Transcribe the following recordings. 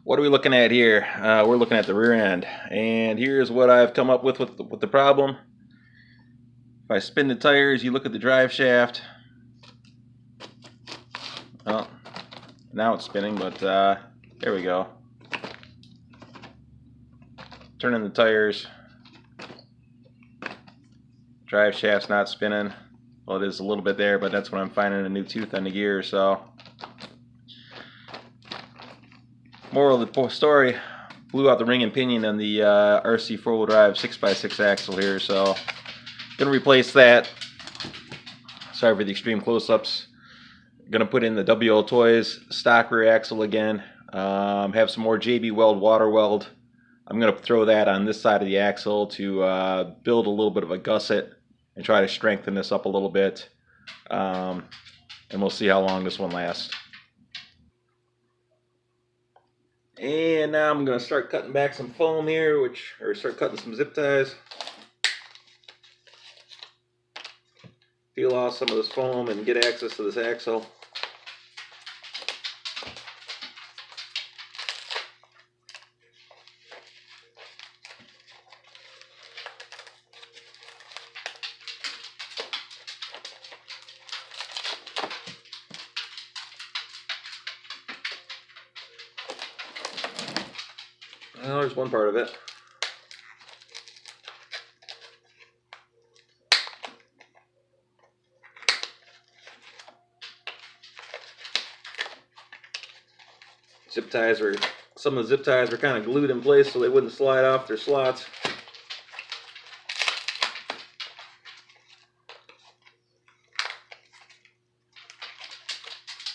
What are we looking at here? We're looking at the rear end, and here's what I've come up with the problem. If I spin the tires, you look at the drive shaft. Well, now it's spinning, but there we go. Turning the tires. Drive shaft's not spinning. Well, it is a little bit there, but that's when I'm finding a new tooth on the gear. So, moral of the story: blew out the ring and pinion on the RC 4-wheel drive 6x6 axle here. So, gonna replace that. Sorry for the extreme close-ups. Gonna put in the WLtoys stock rear axle again. Have some more JB Weld water weld. I'm gonna throw that on this side of the axle to build a little bit of a gusset and try to strengthen this up a little bit. And we'll see how long this one lasts. And now I'm gonna start cutting back some foam here, or start cutting some zip ties. Peel off some of this foam and get access to this axle. Well, there's one part of it. Some of the zip ties were kind of glued in place so they wouldn't slide off their slots.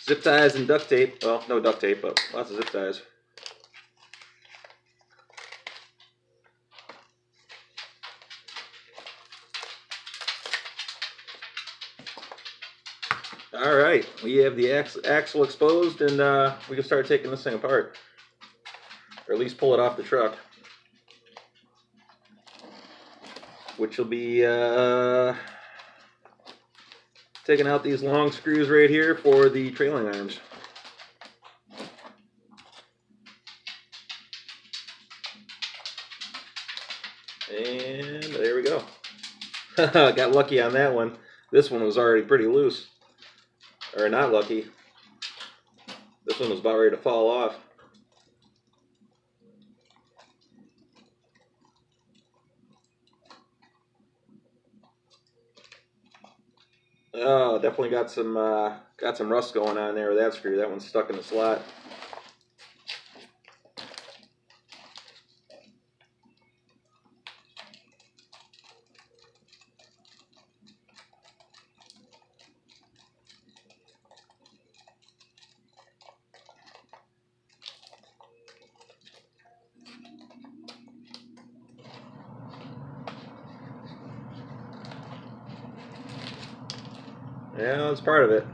Zip ties and duct tape. Well, no duct tape, but lots of zip ties. All right, we have the axle exposed, and we can start taking this thing apart, or at least pull it off the truck, which will be taking out these long screws right here for the trailing arms. And there we go. Got lucky on that one. This one was already pretty loose. Or not lucky. This one was about ready to fall off. Oh, definitely got some rust going on there with that screw. That one's stuck in the slot. Yeah, that's part of it.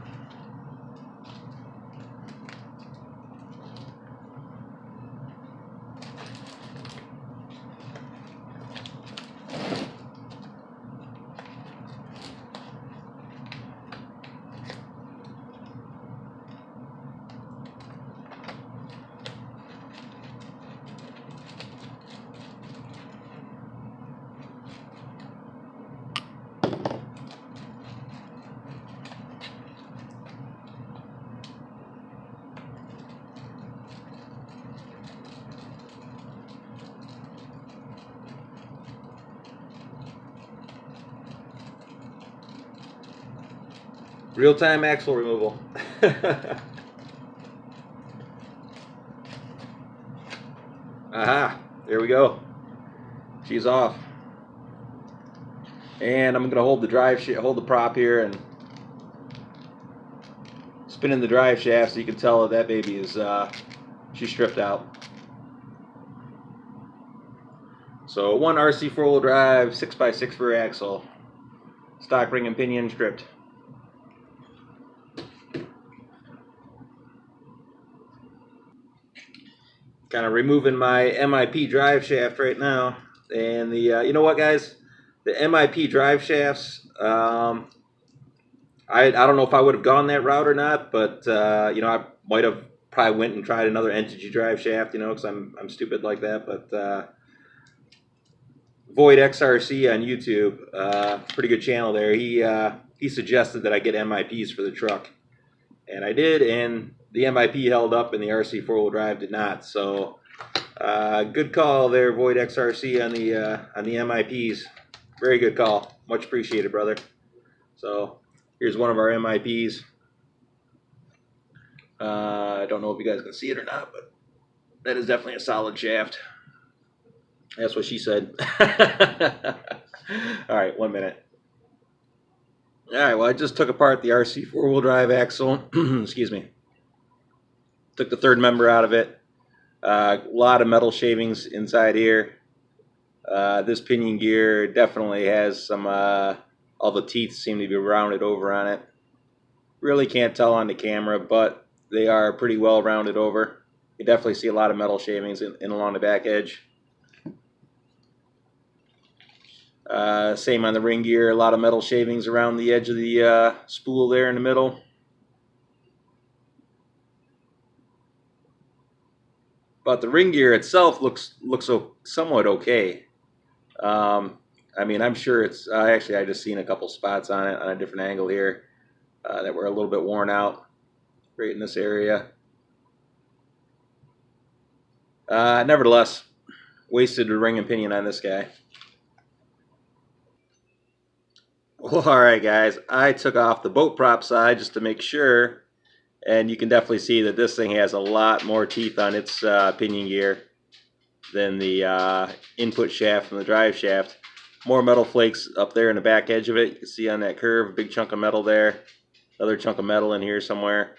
Real-time axle removal. Aha, there we go. She's off. And I'm gonna hold the prop here and spin in the drive shaft so you can tell that baby is she's stripped out. So one RC 4-wheel drive 6x6 rear axle, stock ring and pinion stripped. Kind of removing my MIP drive shaft right now, and the you know what, guys, the MIP drive shafts, I don't know if I would have gone that route or not, but you know, I might have probably went and tried another Entity drive shaft, you know, because I'm stupid like that. But Void XRC on YouTube, pretty good channel there. He suggested that I get MIPs for the truck, and I did, and the MIP held up, and the RC four-wheel drive did not. So good call there, Void XRC on the MIPs. Very good call. Much appreciated, brother. So here's one of our MIPs. I don't know if you guys can see it or not, but that is definitely a solid shaft. That's what she said. All right, 1 minute. All right, well, I just took apart the RC four-wheel drive axle. Excuse me. Took the third member out of it. A lot of metal shavings inside here. This pinion gear definitely has some, all the teeth seem to be rounded over on it. Really can't tell on the camera, but they are pretty well rounded over. You definitely see a lot of metal shavings in along the back edge. Same on the ring gear, a lot of metal shavings around the edge of the spool there in the middle. But the ring gear itself looks somewhat okay. I mean, I'm sure it's actually I just seen a couple spots on it on a different angle here that were a little bit worn out right in this area. Nevertheless, wasted a ring and pinion on this guy. Well, alright guys, I took off the boat prop side just to make sure, and you can definitely see that this thing has a lot more teeth on its pinion gear than the input shaft from the drive shaft. More metal flakes up there in the back edge of it. You can see on that curve, a big chunk of metal there. Another chunk of metal in here somewhere.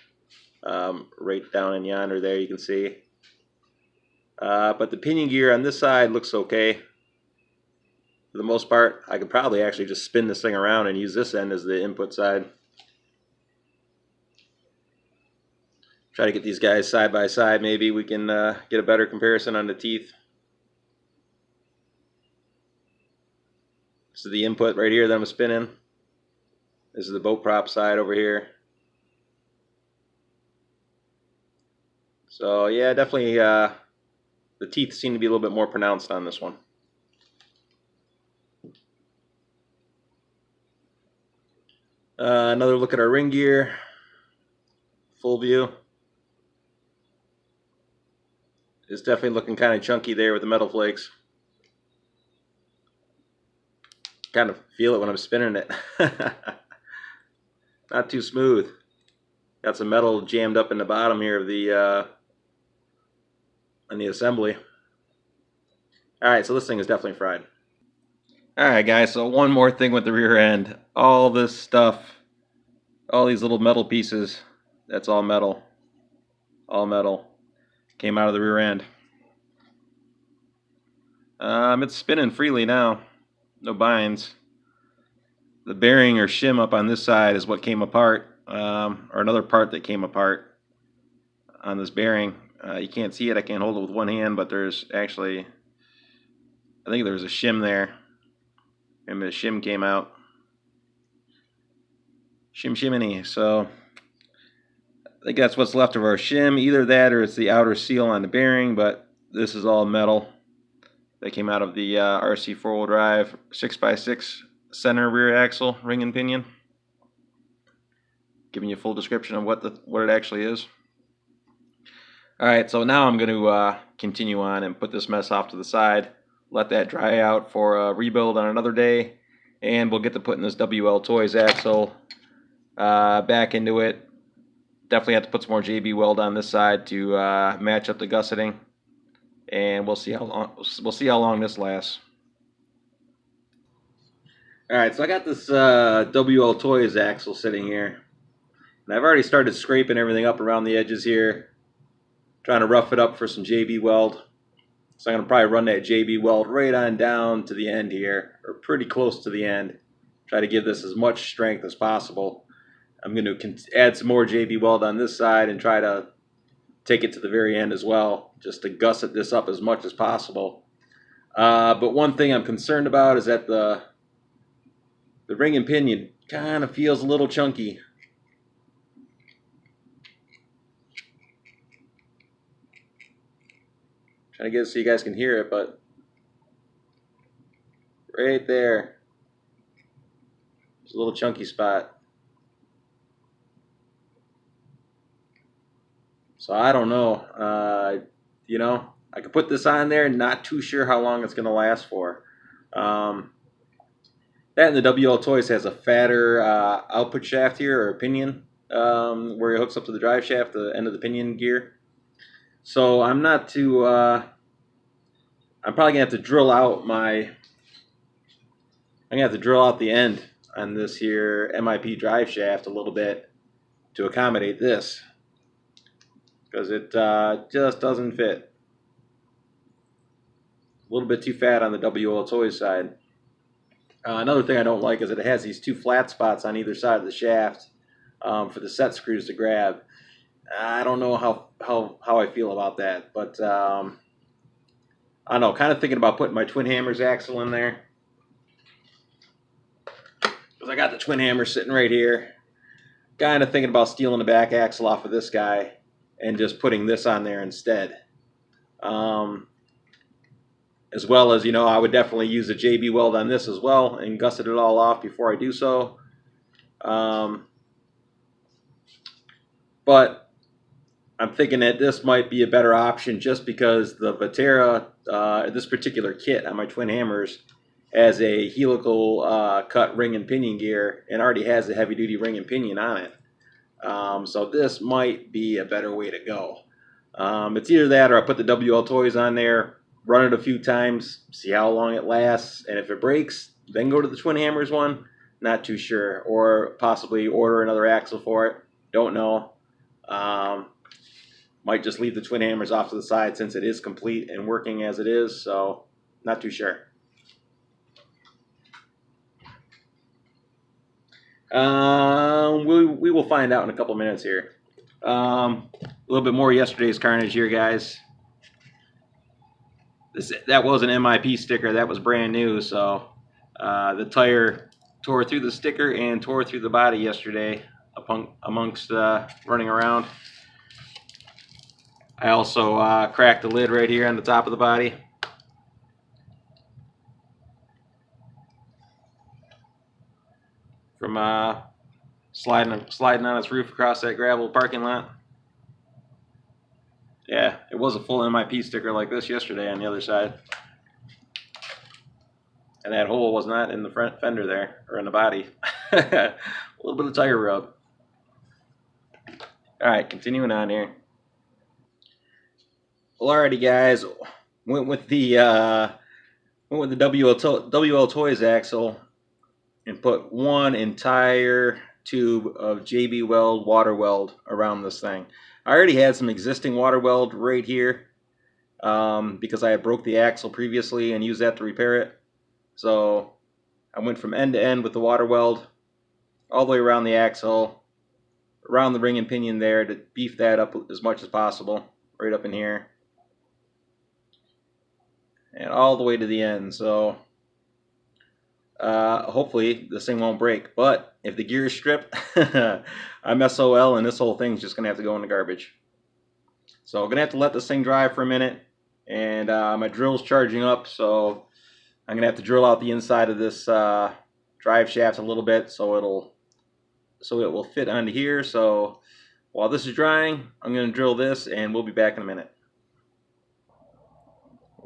Right down in yonder there you can see. But the pinion gear on this side looks okay. For the most part, I could probably actually just spin this thing around and use this end as the input side. Try to get these guys side by side. Maybe we can get a better comparison on the teeth. This is the input right here that I'm spinning. This is the boat prop side over here. So yeah, definitely the teeth seem to be a little bit more pronounced on this one. Another look at our ring gear, full view. It's definitely looking kind of chunky there with the metal flakes. Kind of feel it when I'm spinning it. Not too smooth. Got some metal jammed up in the bottom here of the on the assembly. Alright, so this thing is definitely fried. Alright guys, so one more thing with the rear end. All this stuff, all these little metal pieces, that's all metal. All metal. Came out of the rear end. It's spinning freely now. No binds. The bearing or shim up on this side is what came apart, or another part that came apart on this bearing. You can't see it, I can't hold it with one hand, but there's actually, I think there's a shim there. And the shim came out. Shiminy. So I think that's what's left of our shim. Either that or it's the outer seal on the bearing, but this is all metal that came out of the RC four-wheel drive 6x6 center rear axle ring and pinion. Giving you a full description of what it actually is. Alright, so now I'm going to continue on and put this mess off to the side. Let that dry out for a rebuild on another day, and we'll get to putting this WLtoys axle back into it. Definitely have to put some more JB weld on this side to match up the gusseting, and we'll see how long this lasts. All right, so I got this WLtoys axle sitting here, and I've already started scraping everything up around the edges here, trying to rough it up for some JB weld. So I'm going to probably run that JB weld right on down to the end here, or pretty close to the end. Try to give this as much strength as possible. I'm going to add some more JB weld on this side and try to take it to the very end as well, just to gusset this up as much as possible. But one thing I'm concerned about is that the ring and pinion kind of feels a little chunky. Trying to get it so you guys can hear it, but right there, there's a little chunky spot. So I don't know. You know, I could put this on there. Not too sure how long it's going to last for. That and the WLtoys has a fatter output shaft here, or pinion, where it hooks up to the drive shaft, the end of the pinion gear. So I'm not too. I'm probably gonna have to drill out my. I'm gonna have to drill out the end on this here MIP drive shaft a little bit to accommodate this, because it just doesn't fit. A little bit too fat on the WLtoys side. Another thing I don't like is that it has these two flat spots on either side of the shaft for the set screws to grab. I don't know how I feel about that, but I don't know. Kind of thinking about putting my twin hammers axle in there, because I got the twin hammer sitting right here. Kind of thinking about stealing the back axle off of this guy and just putting this on there instead. As well as, you know, I would definitely use a JB weld on this as well and gusset it all off before I do so. But I'm thinking that this might be a better option just because the Vatera, this particular kit on my twin hammers, has a helical cut ring and pinion gear and already has a heavy duty ring and pinion on it. So this might be a better way to go. It's either that or I put the WLtoys on there, run it a few times, see how long it lasts, and if it breaks, then go to the twin hammers one. Not too sure. Or possibly order another axle for it. Don't know. Might just leave the twin hammers off to the side since it is complete and working as it is, so not too sure. We will find out in a couple minutes here. A little bit more yesterday's carnage here, guys. That was an MIP sticker. That was brand new, so the tire tore through the sticker and tore through the body yesterday amongst running around. I also cracked the lid right here on the top of the body. From sliding on its roof across that gravel parking lot. Yeah, it was a full MIP sticker like this yesterday on the other side. And that hole was not in the front fender there, or in the body. A little bit of tire rub. Alright, continuing on here. Well, alrighty guys, went with the WLtoys axle and put one entire tube of JB Weld water weld around this thing. I already had some existing water weld right here because I had broke the axle previously and used that to repair it. So I went from end to end with the water weld all the way around the axle, around the ring and pinion there to beef that up as much as possible, right up in here. And all the way to the end. So hopefully this thing won't break. But if the gear is stripped, I'm SOL and this whole thing's just going to have to go in the garbage. So I'm going to have to let this thing dry for a minute. And my drill's charging up, so I'm going to have to drill out the inside of this drive shaft a little bit so it will fit onto here. So while this is drying, I'm going to drill this and we'll be back in a minute.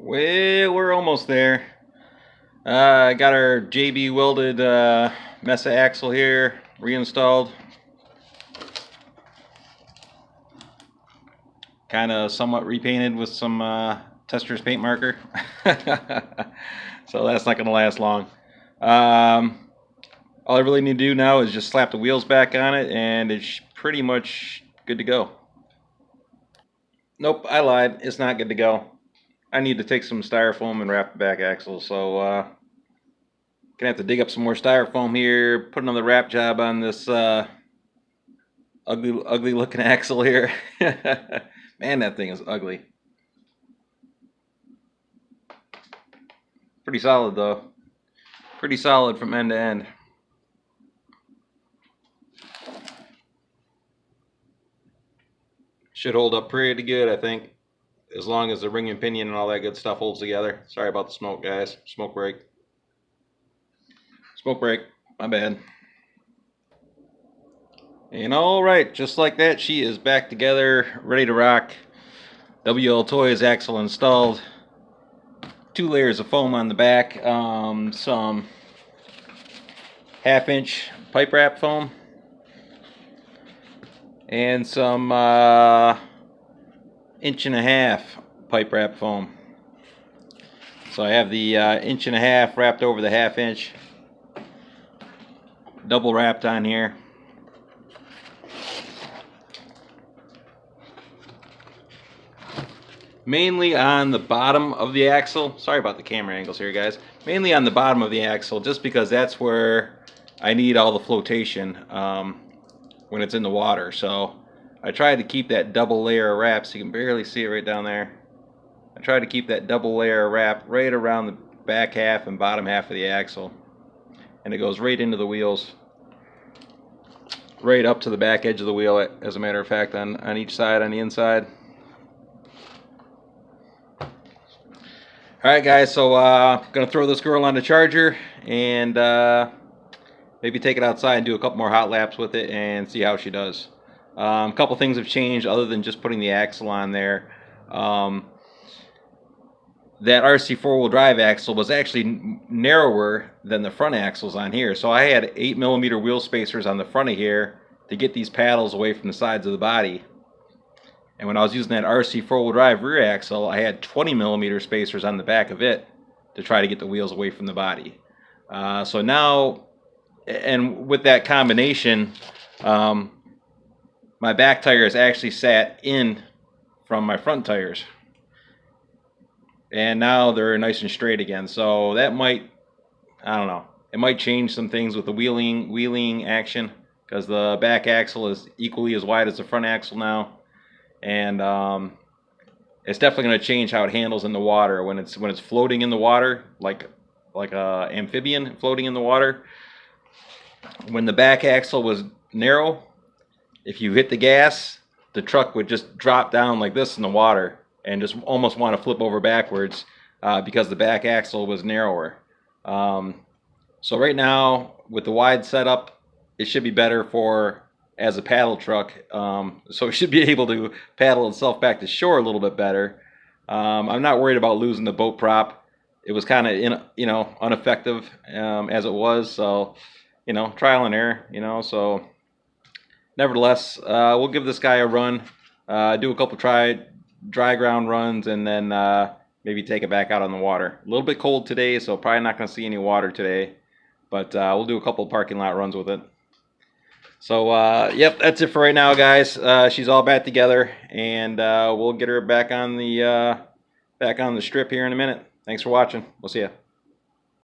Well, we're almost there. I got our JB welded Mesa axle here reinstalled. Kind of somewhat repainted with some Tester's paint marker. So that's not going to last long. All I really need to do now is just slap the wheels back on it and it's pretty much good to go. Nope, I lied. It's not good to go. I need to take some styrofoam and wrap the back axle, so gonna have to dig up some more styrofoam here, put another wrap job on this ugly looking axle here. Man, that thing is ugly. Pretty solid though. Pretty solid from end to end. Should hold up pretty good, I think. as long as the ring and pinion and all that good stuff holds together. Sorry about the smoke, guys. Smoke break. Smoke break. My bad. And alright, just like that, she is back together, ready to rock. WLtoys axle installed. 2 layers of foam on the back. Some 1/2-inch pipe wrap foam. And some 1.5 inch pipe wrap foam. So I have the 1.5 inch wrapped over the 1/2 inch. Double wrapped on here. Mainly on the bottom of the axle. Sorry about the camera angles here, guys. Mainly on the bottom of the axle, just because that's where I need all the flotation when it's in the water. So I tried to keep that double layer of wrap, so you can barely see it right down there. I tried to keep that double layer of wrap right around the back half and bottom half of the axle. And it goes right into the wheels. Right up to the back edge of the wheel, as a matter of fact, on each side, on the inside. Alright guys, so gonna throw this girl on the charger and maybe take it outside and do a couple more hot laps with it and see how she does. A couple things have changed other than just putting the axle on there. That RC 4-wheel drive axle was actually narrower than the front axles on here. So I had 8mm wheel spacers on the front of here to get these paddles away from the sides of the body. And when I was using that RC 4-wheel drive rear axle, I had 20mm spacers on the back of it to try to get the wheels away from the body. So now, and with that combination, my back tires actually sat in from my front tires. And now they're nice and straight again. So that might, I don't know, it might change some things with the wheeling action, because the back axle is equally as wide as the front axle now. And it's definitely going to change how it handles in the water when it's floating in the water, like a amphibian floating in the water. When the back axle was narrow, if you hit the gas, the truck would just drop down like this in the water and just almost want to flip over backwards because the back axle was narrower. So right now, with the wide setup, it should be better for as a paddle truck, so it should be able to paddle itself back to shore a little bit better. I'm not worried about losing the boat prop. It was kind of ineffective as it was, so trial and error. So nevertheless, we'll give this guy a run, do a couple dry ground runs, and then maybe take it back out on the water. A little bit cold today, so probably not going to see any water today, but we'll do a couple parking lot runs with it. So, yep, that's it for right now, guys. She's all back together, and we'll get her back on the strip here in a minute. Thanks for watching. We'll see ya.